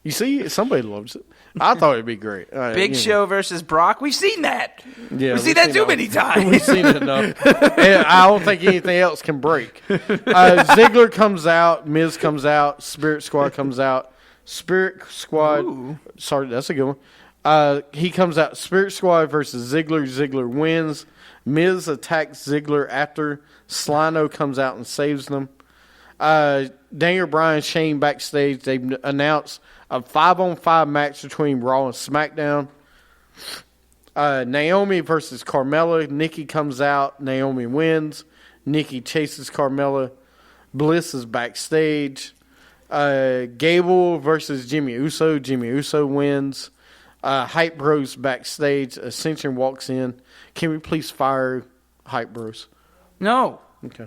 You see, somebody loves it. I thought it'd be great. All right, Big Show versus Brock. We've seen that. Yeah, we've seen that too many times. We've seen it enough. And I don't think anything else can break. Ziggler comes out. Miz comes out. Spirit Squad comes out. Spirit Squad. Ooh. Sorry, that's a good one. He comes out. Spirit Squad versus Ziggler. Ziggler wins. Miz attacks Ziggler after. Slino comes out and saves them. Daniel Bryan, Shane backstage. They announced a 5-on-5 match between Raw and SmackDown. Naomi versus Carmella. Nikki comes out. Naomi wins. Nikki chases Carmella. Bliss is backstage. Gable versus Jimmy Uso. Jimmy Uso wins. Hype Bros backstage. Ascension walks in. Can we please fire Hype Bros? No. Okay.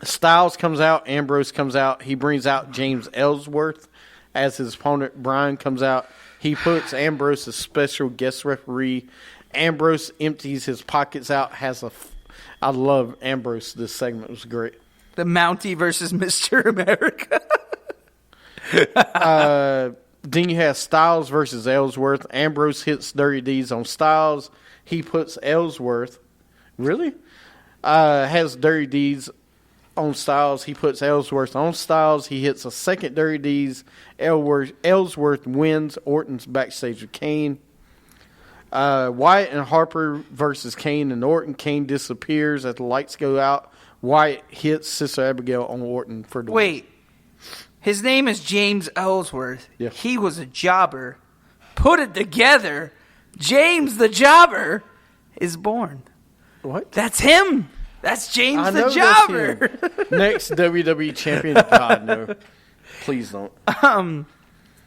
Styles comes out. Ambrose comes out. He brings out James Ellsworth as his opponent. Bryan comes out. He puts Ambrose as special guest referee. Ambrose empties his pockets out. I love Ambrose. This segment was great. The Mountie versus Mr. America. Then you have Styles versus Ellsworth. Ambrose hits Dirty Deeds on Styles. He puts Ellsworth. Really? Has Dirty Deeds on Styles. He puts Ellsworth on Styles. He hits a second Dirty Deeds. Ellsworth wins. Orton's backstage with Kane. Wyatt and Harper versus Kane and Orton. Kane disappears as the lights go out. Wyatt hits Sister Abigail on Orton for the win. Wait. His name is James Ellsworth. Yeah. He was a jobber. Put it together. James the Jobber is born. What? That's him. That's James I the know Jobber. that's him. Next WWE champion. God, no. Please don't.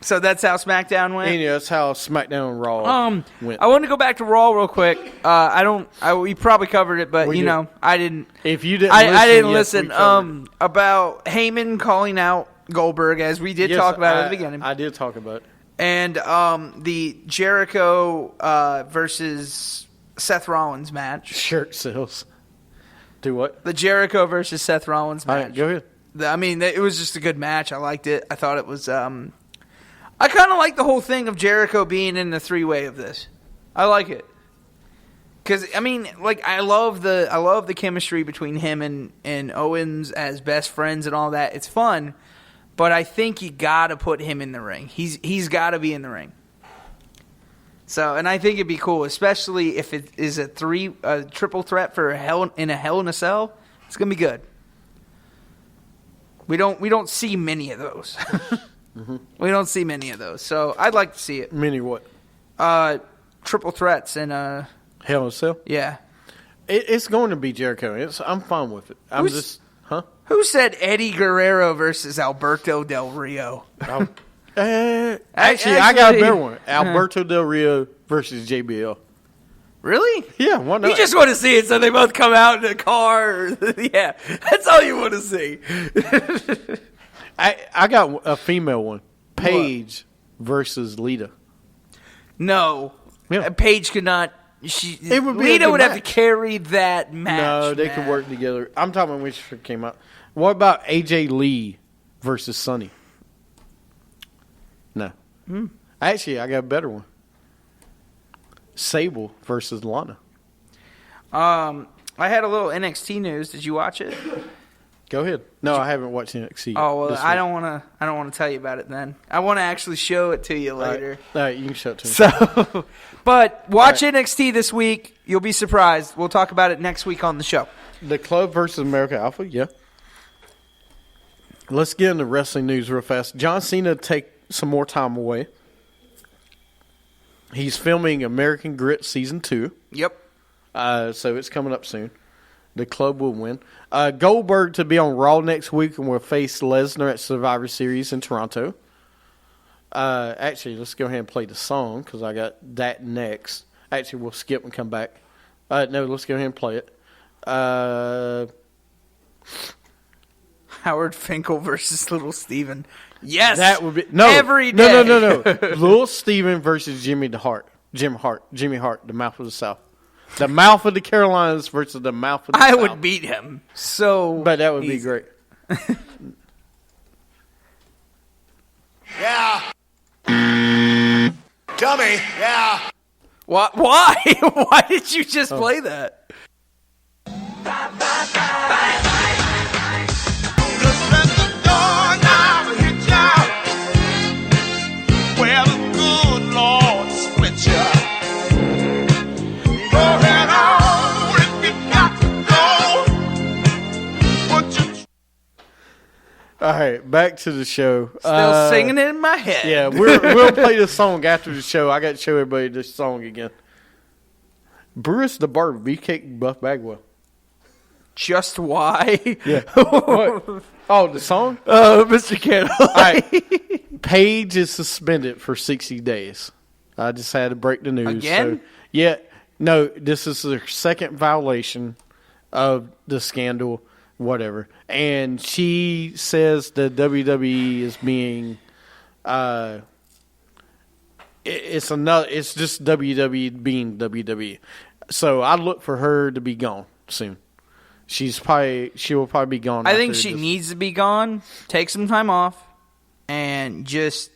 So that's how SmackDown went. And yeah, that's how SmackDown and Raw went. I want to go back to Raw real quick. We probably covered it, but We did. I didn't. If you didn't, I didn't yes, listen. we covered. About Heyman calling out Goldberg, as we did Yes, talk about at the beginning, I did talk about it. and the Jericho versus Seth Rollins match. Shirt sales. Do what? The Jericho versus Seth Rollins All match. right, go ahead. I mean, it was just a good match. I liked it. I thought it was. I kind of like the whole thing of Jericho being in the 3-way of this. I like it because I mean, I love the chemistry between him and Owens as best friends and all that. It's fun, but I think you got to put him in the ring. He's got to be in the ring. So, and I think it'd be cool, especially if it is a triple threat for Hell in a Cell. It's gonna be good. We don't see many of those. Mm-hmm. We don't see many of those, so I'd like to see it. Many what? Triple threats and Hell in a Cell? yeah. It's going to be Jericho. I'm fine with it. Who said Eddie Guerrero versus Alberto Del Rio? Actually, I got a better one. Alberto Del Rio versus JBL. Really? Yeah, why not? You just want to see it so they both come out in a car. Yeah, that's all you want to see. I got a female one. Paige versus Lita. No. Yeah. Paige could not. It would be Lita a good would have to match. carry that match. No, they could work together. I'm talking about when she came out. What about AJ Lee versus Sunny? No. Actually, I got a better one. Sable versus Lana. I had a little NXT news. Did you watch it? Go ahead. No, I haven't watched NXT. Oh well, this I week. don't want to tell you about it then. I want to actually show it to you later. All right, you can show it to me. So, but watch NXT this week. You'll be surprised. We'll talk about it next week on the show. The Club versus America Alpha, yeah. Let's get into wrestling news real fast. John Cena take some more time away. He's filming American Grit Season 2. Yep. So it's coming up soon. The Club will win. Goldberg to be on Raw next week and will face Lesnar at Survivor Series in Toronto. Actually, let's go ahead and play the song because I got that next. Actually, we'll skip and come back. No, let's go ahead and play it. Howard Finkel versus Little Steven. Yes. That would be every day. No. Little Steven versus Jimmy Hart, the mouth of the South. The mouth of the Carolinas versus the mouth of the South. I would beat him. So, But that would be easy. great. Yeah. Dummy. Yeah. Why? Why did you just play that? Just let the door now hit ya. Where the good Lord split ya. Go ahead on if you got to go. Put your All right, back to the show. Still singing it in my head. Yeah, we'll play the song after the show. I got to show everybody this song again. Bruce the Barber, Beefcake, Buff Bagwell. Just why? Yeah. What? Oh, the song? Mr. Kettle. All right. Paige is suspended for 60 days. I just had to break the news. Again? So, yeah. No, this is their second violation of the scandal, whatever. And she says the WWE is being it's just WWE being WWE. So I look for her to be gone soon. She will probably be gone. I think after she this. needs to be gone, take some time off, and just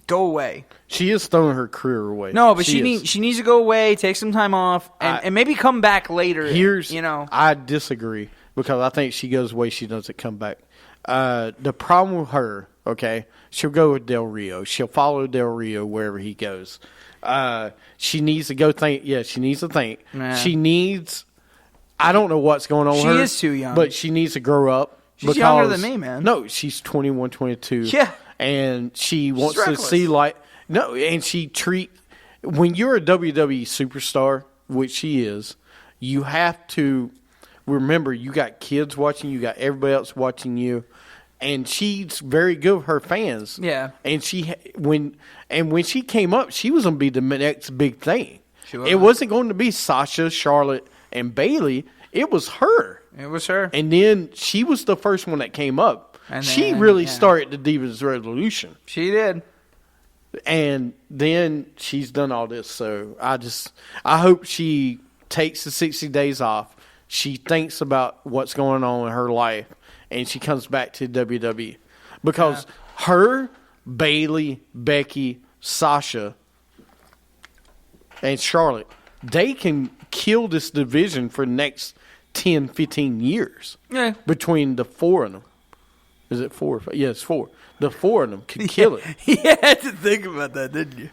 go away. She is throwing her career away. No, but she is. needs to go away, take some time off, and maybe come back later. I disagree because I think she goes away, she doesn't come back. The problem with her, okay, she'll go with Del Rio. She'll follow Del Rio wherever he goes. She needs to go think. Yeah, she needs to think. Nah. She needs. I don't know what's going on with her. She is too young. But she needs to grow up. She's younger than me, man. No, she's 21, 22. Yeah. And she wants to reckless. see and she when you're a WWE superstar, which she is, you have to remember you got kids watching, you got everybody else watching you, and she's very good with her fans. Yeah. And when she came up, she was going to be the next big thing. She was. It wasn't going to be Sasha, Charlotte, and Bayley. It was her. It was her. And then she was the first one that came up. And she then, really yeah. started the Divas Revolution. She did. And then she's done all this. So I hope she takes the 60 days off. She thinks about what's going on in her life. And she comes back to WWE. Because her, Bayley, Becky, Sasha, and Charlotte, they can kill this division for the next 10, 15 years. Yeah. Between the four of them. Is it 4 or 5? Yeah, it's 4. The 4 of them could kill it. You had to think about that, didn't you?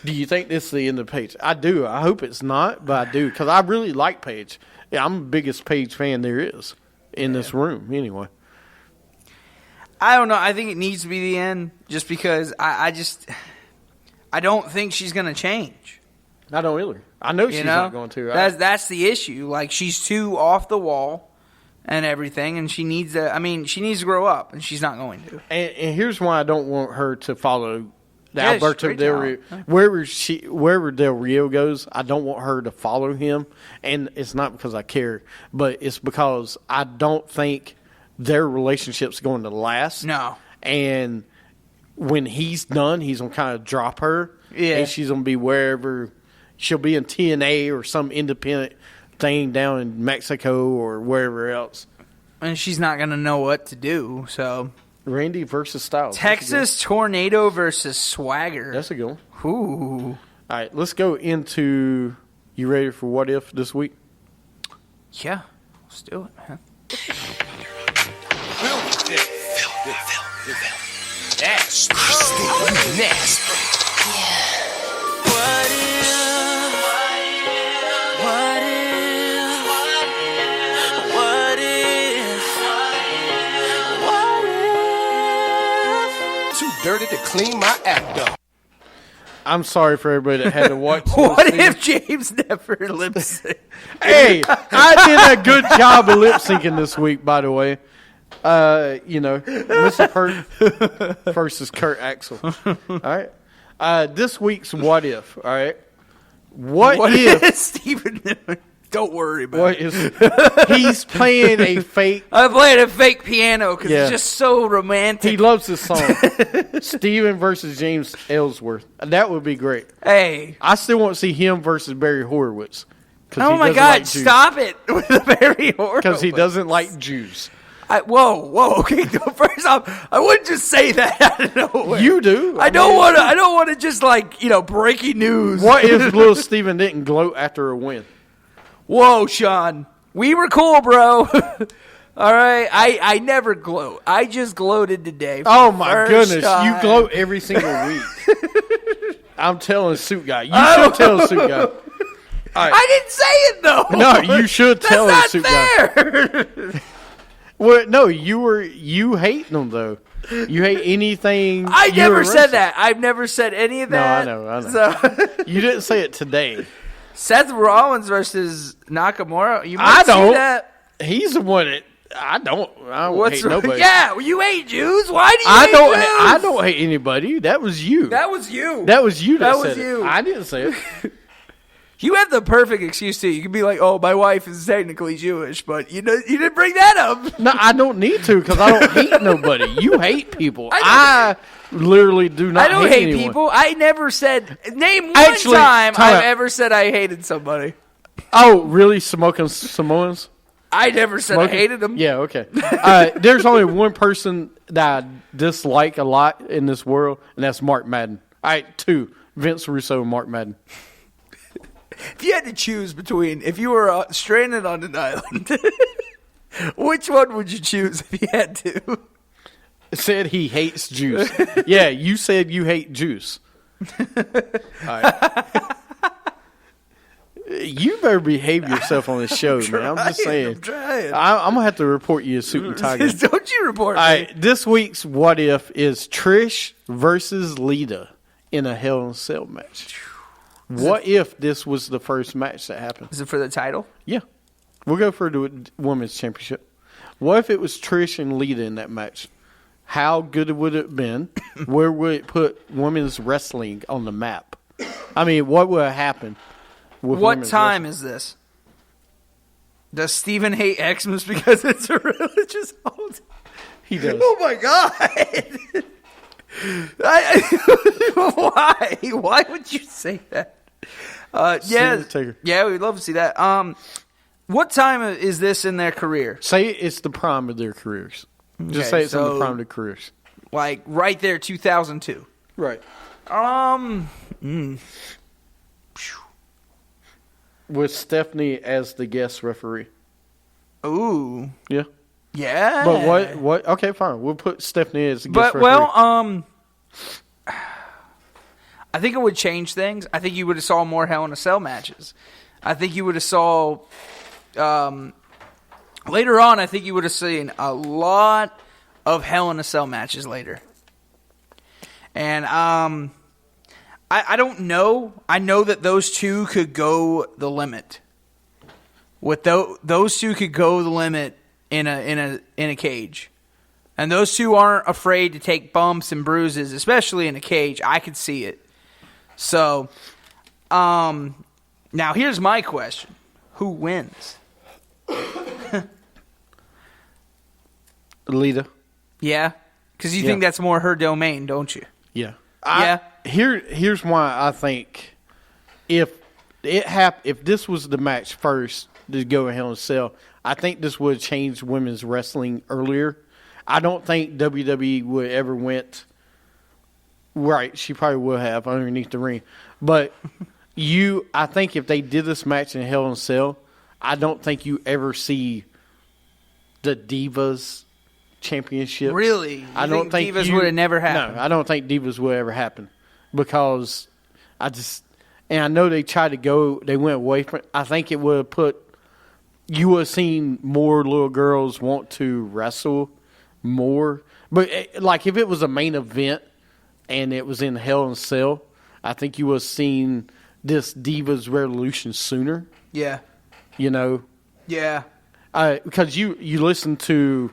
Do you think this is the end of Paige? I do. I hope it's not, but I do. Because I really like Paige. Yeah, I'm the biggest Paige fan there is in this room, anyway. I don't know. I think it needs to be the end just because I don't think she's going to change. I don't either. I know she's not going to. That's the issue. Like, she's too off the wall and everything, and she needs to grow up, and she's not going to. And here's why I don't want her to follow Yeah, she's Alberto great Del talent. Rio, wherever Del Rio goes, I don't want her to follow him, and it's not because I care, but it's because I don't think their relationship's going to last. No. And when he's done, he's gonna kind of drop her, and she's gonna be wherever. She'll be in TNA or some independent thing down in Mexico or wherever else. And she's not going to know what to do, so. Randy versus Styles. Texas Tornado versus Swagger. That's a good one. Ooh. All right, let's go into. You ready for what if this week? Yeah, let's do it, man. Dirty to clean my act up. I'm sorry for everybody that had to watch. What if James never lip sync? Hey, I did a good job of lip syncing this week, by the way. Mr. Perk versus Kurt Axel. All right. This week's what if. All right. What if Stephen? Don't worry about what it. is he's playing a fake? I'm playing a fake piano because Yeah. it's just so romantic. He loves this song. Steven versus James Ellsworth. That would be great. Hey. I still want to see him versus Barry Horowitz. Oh my God! Stop it with the Barry Horowitz. Because he doesn't like Jews. Whoa! Okay, first off, I wouldn't just say that out of nowhere. You do. I don't want to just breaking news. What if little Steven didn't gloat after a win? Whoa, Sean. We were cool, bro. All right. I never gloat. I just gloated today. Oh my goodness! Time. You gloat every single week. I'm telling Suit Guy. You should tell Suit Guy. Right. I didn't say it though. No, you should tell That's Suit not Guy. fair. Well, no, you hating them though. You hate anything. I never said that. I've never said any of that. No, I know. So You didn't say it today. Seth Rollins versus Nakamura. You might I don't. see that. He's the one that I don't hate nobody. Yeah, you hate Jews. Why do you? I hate don't. Jews? I don't hate anybody. That was you. That was you. That was you. That said was you. It. I didn't say it. You have the perfect excuse too. You can be like, "Oh, my wife is technically Jewish," but you didn't bring that up. No, I don't need to because I don't hate nobody. You hate people. I literally do not. I don't hate anyone. people. I never said. Name one Actually, time time I've out. ever said I hated somebody. Oh, really? Smoking Samoans? I never said I hated them. Yeah, okay. There's only one person that I dislike a lot in this world, and that's Mark Madden. All right, two. Vince Russo and Mark Madden. If you had to choose between, if you were stranded on an island, which one would you choose if you had to? Said he hates juice. Yeah, you said you hate juice. All right. You better behave yourself on this show, man. I'm just saying. I'm trying. I'm going to have to report you a suit and tiger. Don't you report All me. right, this week's What If is Trish versus Lita in a Hell in a Cell match. What if this was the first match that happened? Is it for the title? Yeah. We'll go for the Women's Championship. What if it was Trish and Lita in that match? How good would it have been? Where would it put women's wrestling on the map? I mean, what would have happened? What time is this? Does Steven hate Xmas because it's a religious holiday? He does. Oh my God! Why? Why would you say that? Yeah, we'd love to see that. What time is this in their career? Say it's the prime of their careers. Just say it's in the prime of their careers. Like right there, 2002. Right. With Stephanie as the guest referee. Ooh. Yeah. Yeah. But what? Okay, fine. We'll put Stephanie as the guest referee. Well, I think it would change things. I think you would have saw more Hell in a Cell matches. I think you would have saw later on. I think you would have seen a lot of Hell in a Cell matches later. And I don't know. I know that those two could go the limit. Those two could go the limit in a cage. And those two aren't afraid to take bumps and bruises, especially in a cage. I could see it. So, now here's my question. Who wins? Lita. Yeah? Because you think that's more her domain, don't you? Yeah. Here's why I think if this was the match first to go in Hell in a Cell, I think this would have changed women's wrestling earlier. I don't think WWE would ever went right. She probably would have underneath the ring, but I think if they did this match in Hell in a Cell, I don't think you ever see the Divas Championship. Really? I don't think Divas would have never happened. No, I don't think Divas would ever happen because I know they tried to go. They went away from it. I think it would have you would have seen more little girls want to wrestle more. But like if it was a main event and it was in Hell in a Cell, I think you would have seen this Divas Revolution sooner. Yeah. You know? Yeah. Because you listen to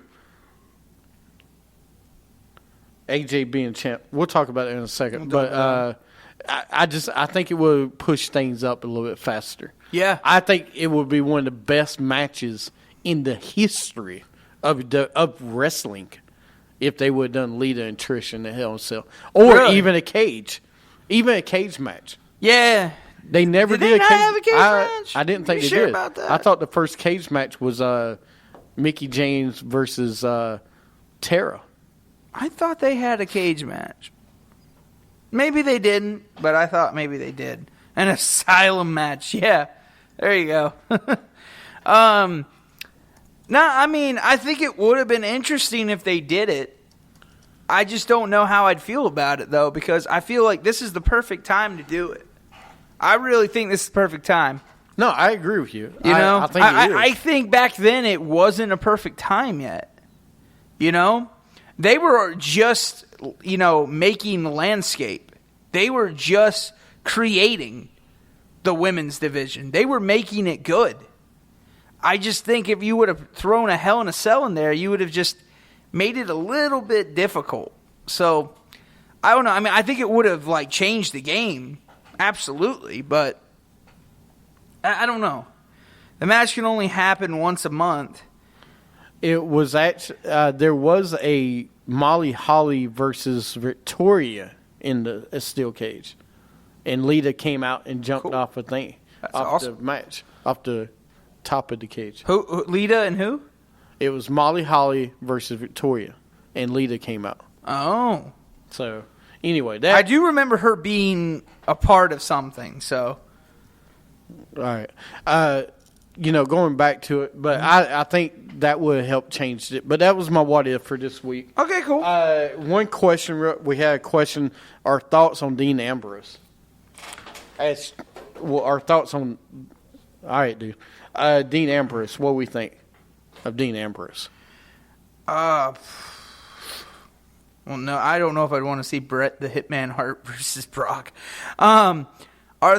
AJ being champ. We'll talk about it in a second. But I think it would push things up a little bit faster. Yeah. I think it would be one of the best matches in the history of wrestling if they would have done Lita and Trish in the Hell in a Cell. Or even a cage. Even a cage match. Yeah. They never did. They not have a cage match? I didn't think you they sure did. About that? I thought the first cage match was Mickie James versus Tara. I thought they had a cage match. Maybe they didn't, but I thought maybe they did. An asylum match. Yeah. There you go. I think it would have been interesting if they did it. I just don't know how I'd feel about it, though, because I feel like this is the perfect time to do it. I really think this is the perfect time. No, I agree with you. You know, I think it is. I think back then it wasn't a perfect time yet. You know? They were just, making the landscape. They were just creating the women's division. They were making it good. I just think if you would have thrown a Hell in a Cell in there, you would have just made it a little bit difficult. So, I don't know. I mean, I think it would have, changed the game. Absolutely. But, I don't know. The match can only happen once a month. It was actually there was a Molly Holly versus Victoria in the steel cage, and Lita came out and jumped off a thing the match off the top of the cage. Who Lita and who? It was Molly Holly versus Victoria, and Lita came out. Oh, so anyway, I do remember her being a part of something. So, all right. Going back to it, but I think that would help change it. But that was my what if for this week. Okay, cool. One question, we had a question, our thoughts on Dean Ambrose. Our thoughts on, all right, dude. Dean Ambrose, what do we think of Dean Ambrose? Well, no, I don't know if I'd want to see Bret the Hitman Hart versus Brock. Our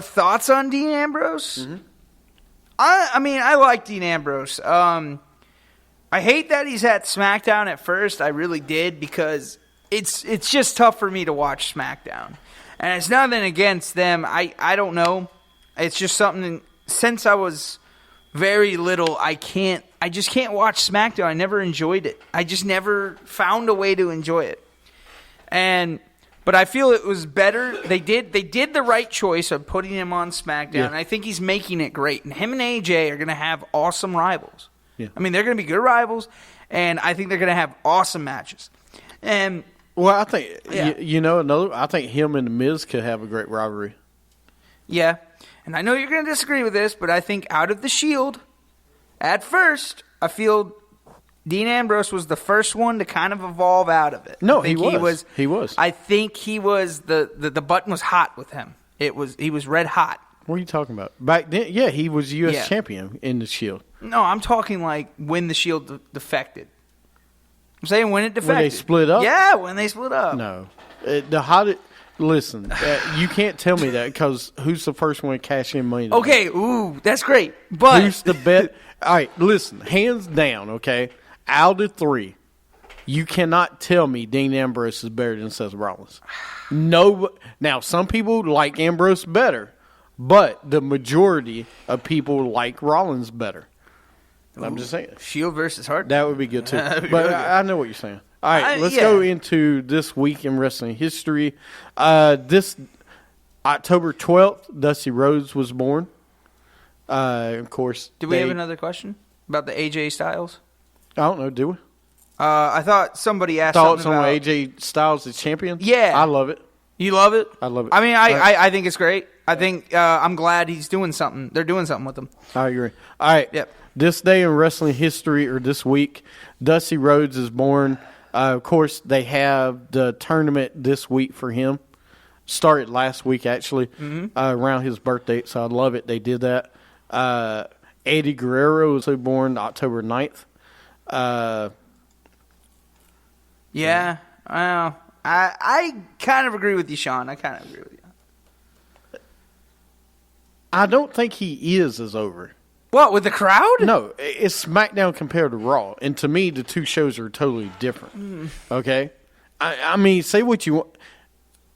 thoughts on Dean Ambrose? Mm-hmm. I like Dean Ambrose. I hate that he's at SmackDown at first. I really did, because it's just tough for me to watch SmackDown. And it's nothing against them. I don't know. It's just something, since I was very little, I just can't watch SmackDown. I never enjoyed it. I just never found a way to enjoy it. But I feel it was better. They did the right choice of putting him on SmackDown, and I think he's making it great. And him and AJ are going to have awesome rivals. Yeah. I mean, they're going to be good rivals, and I think they're going to have awesome matches. And I think I think him and The Miz could have a great rivalry. Yeah, and I know you're going to disagree with this, but I think out of the Shield, at first, I feel Dean Ambrose was the first one to kind of evolve out of it. No, he was. I think he was the button was hot with him. He was red hot. What are you talking about? Back then, yeah, he was U.S. champion in the Shield. No, I'm talking like when the Shield defected. I'm saying when it defected. When they split up? Yeah, when they split up. No. Listen, you can't tell me that, because who's the first one to cash in money? Okay, ooh, that's great. But who's the best? All right, listen, hands down, okay? Out of three, You cannot tell me Dean Ambrose is better than Seth Rollins. No. Now, some people like Ambrose better, but the majority of people like Rollins better. I'm just saying. Shield versus Hart. That would be good, too. That'd be But really I know what you're saying. All right, let's yeah. go into this week in wrestling history. This October 12th, Dusty Rhodes was born. Of course. Do we have another question about the AJ Styles? I don't know, do we? I thought somebody asked Thoughts something on about AJ Styles as champion? Yeah. I love it. You love it? I love it. I mean, I think it's great. I think I'm glad he's doing something. They're doing something with him. I agree. All right. Yep. This day in wrestling history, or this week, Dusty Rhodes is born. Of course, they have the tournament this week for him. Started last week, actually, around his birthday, so I love it. They did that. Eddie Guerrero was born October 9th. Yeah. I kind of agree with you, Sean. I kind of agree with you. I don't think he is as over. What, with the crowd? No, it's SmackDown compared to Raw. And to me, the two shows are totally different. Okay? I mean, say what you want.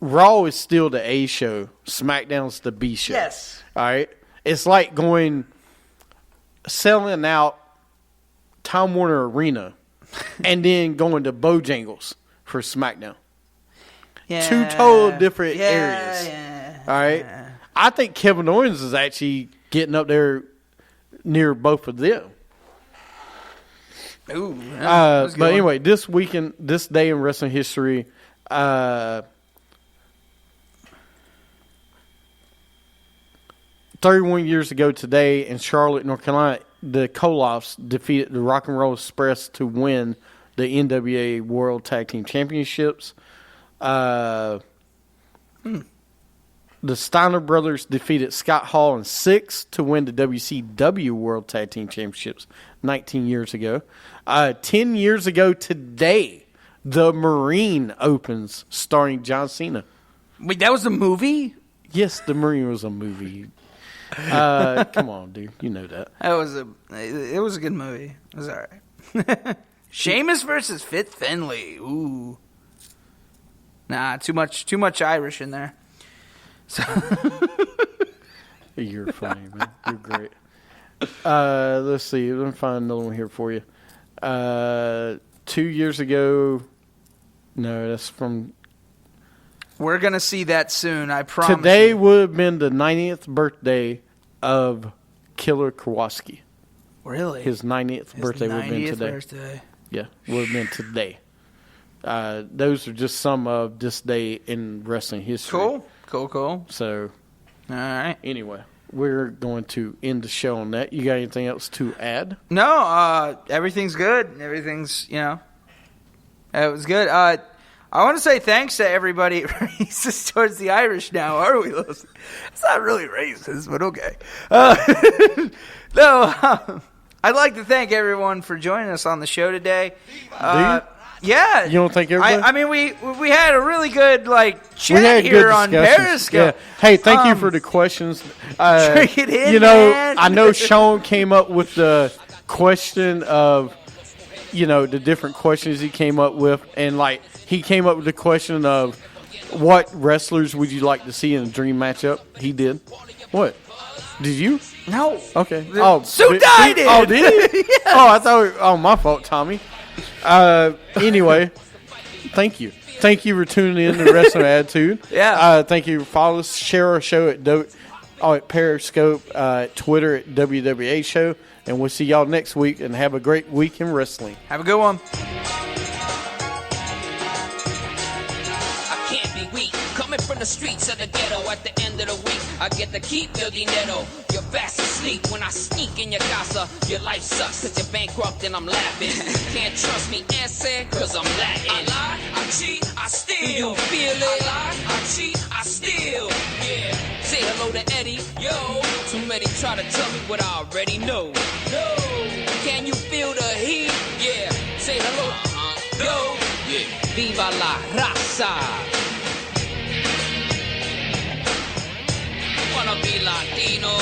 Raw is still the A show. SmackDown's the B show. Yes. All right? It's like selling out Time Warner Arena and then going to Bojangles for SmackDown. Yeah. Two total different areas. Yeah. All right? I think Kevin Owens is actually getting up there near both of them. Ooh. That was a good But one. anyway, this weekend, this day in wrestling history, 31 years ago today in Charlotte, North Carolina, the Koloffs defeated the Rock and Roll Express to win the NWA World Tag Team Championships. The Steiner brothers defeated Scott Hall and Six to win the WCW World Tag Team Championships 19 years ago. 10 years ago today, The Marine opens starring John Cena. Wait, that was a movie? Yes, The Marine was a movie. Come on, dude. You know that. It was a good movie. It was all right. Sheamus versus Fit Finlay. Ooh. Nah, too much Irish in there. So You're funny, man. You're great. Let's see. Let me find another one here for you. 2 years ago. No, that's from. We're going to see that soon, I promise. Today you. would have been the 90th birthday of Killer Kowalski. Really? His 90th birthday would have been 90th today. Birthday. Yeah, would have been today. Those are just some of this day in wrestling history. Cool. So, All right. anyway, we're going to end the show on that. You got anything else to add? No, everything's good. Everything's, it was good. I want to say thanks to everybody. Racist towards the Irish now, are we? It's not really racist, but okay. I'd like to thank everyone for joining us on the show today. Yeah. You don't think everybody? I mean, we had a really good chat here on Periscope. Yeah. Hey, thank you for the questions. Drink it in, man. I know Sean came up with the question of, the different questions he came up with, and he came up with the question of what wrestlers would you like to see in a dream matchup? He did. What? Did you? No. Okay. Sue died it. Oh, did he? Yes. Oh, I thought. Oh, my fault, Tommy. Anyway, thank you. Thank you for tuning in to Wrestling Attitude. Yeah. Thank you for following us. Share our show at Periscope, Twitter at WWA Show. And we'll see y'all next week, and have a great week in wrestling. Have a good one. I can't be weak. Coming from the streets of the ghetto at the end of the week, I get to keep your dinero. You're fast asleep when I sneak in your casa. Your life sucks cause you're bankrupt and I'm laughing. Can't trust me, answer, cause I'm Latin. I lie, I cheat, I steal. Do you feel it? I lie, I cheat, I steal. Yeah. Say hello to Eddie, yo. Too many try to tell me what I already know. No. Can you feel the heat? Yeah. Say hello, yo. Yeah. Viva la raza. Wanna be Latino?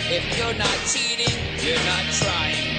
If you're not cheating, you're not trying.